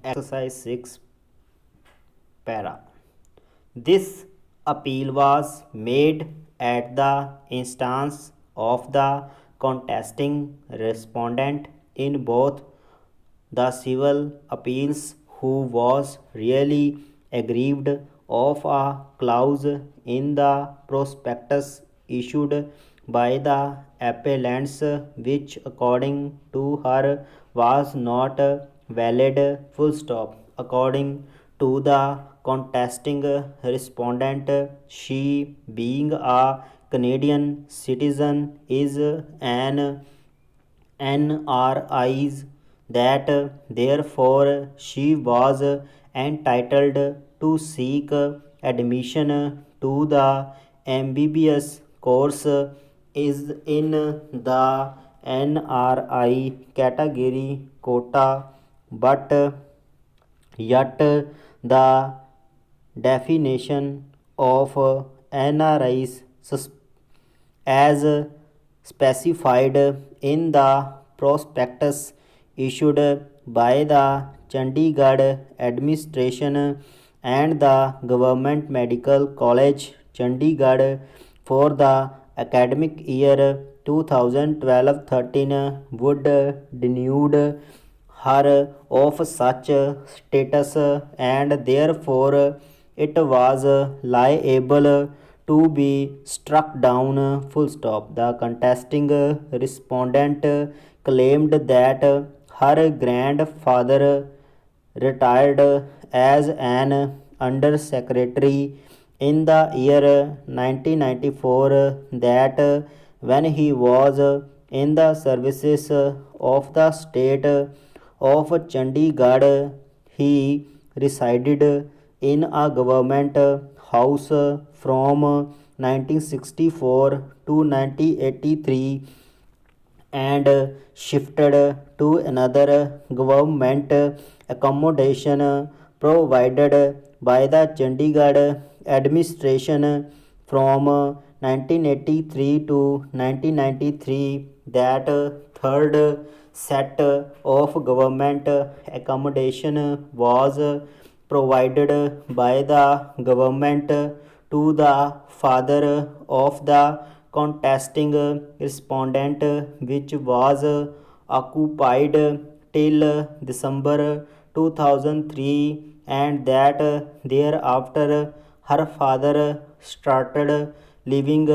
exercise 6 para. This appeal was made at the instance of the contesting respondent in both the civil appeals, who was really aggrieved of a clause in the prospectus issued by the appellants, which according to her was not valid. Full stop. According to the contesting respondent, she, being a Canadian citizen, is an NRIs, that therefore she was entitled to seek admission to the MBBS course is in the NRI category quota, but yet the definition of NRIs as specified in the prospectus issued by the Chandigarh administration and the Government Medical College, Chandigarh, for the academic year 2012-13 would denude her of such status, and therefore it was liable to be struck down. Full stop. The contesting respondent claimed that her grandfather retired as an under secretary in the year 1994, that when he was in the services of the state of Chandigarh, he resided in a government house from 1964 to 1983 and shifted to another government accommodation provided by the Chandigarh administration from 1983 to 1993. That third set of government accommodation was provided by the government to the father of the contesting respondent, which was occupied till December 2003, and that thereafter her father started living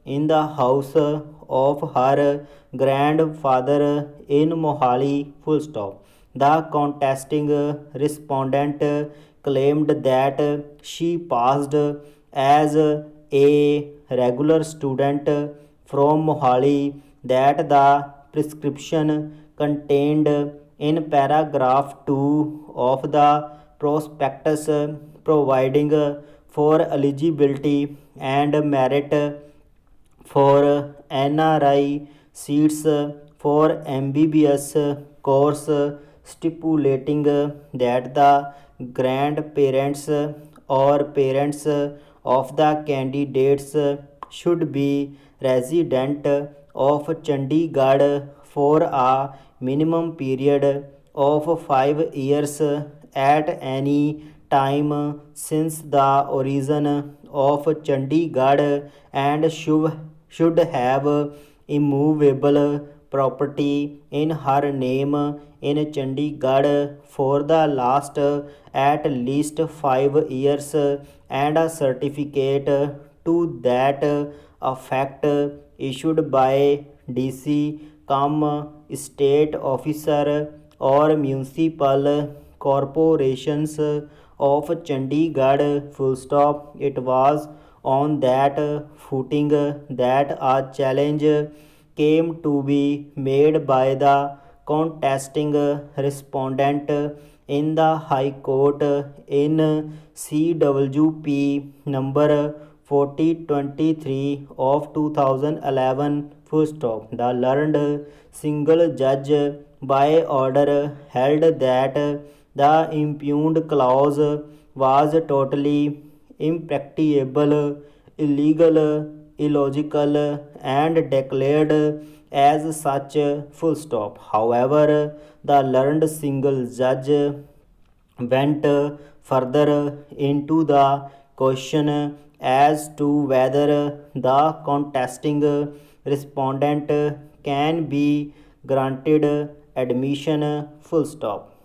in the house of her grandfather in Mohali. Full stop. The contesting respondent claimed that she passed as a regular student from Mohali, that the prescription contained in paragraph 2 of the prospectus providing for eligibility and merit for NRI seats for MBBS course, stipulating that the grandparents or parents of the candidates should be resident of Chandigarh for a minimum period of 5 years at any time since the origin of Chandigarh, and should have immovable property in her name in Chandigarh for the last at least 5 years, and a certificate to that effect issued by DC come state officer or municipal corporations of Chandigarh. Full stop. It was on that footing that a challenge came to be made by the contesting respondent in the High Court in CWP number 4023 of 2011. Full stop. The learned single judge by order held that the impugned clause was totally impracticable, illegal, illogical, and declared as such. Full stop. However, the learned single judge went further into the question as to whether the contesting respondent can be granted admission full stop.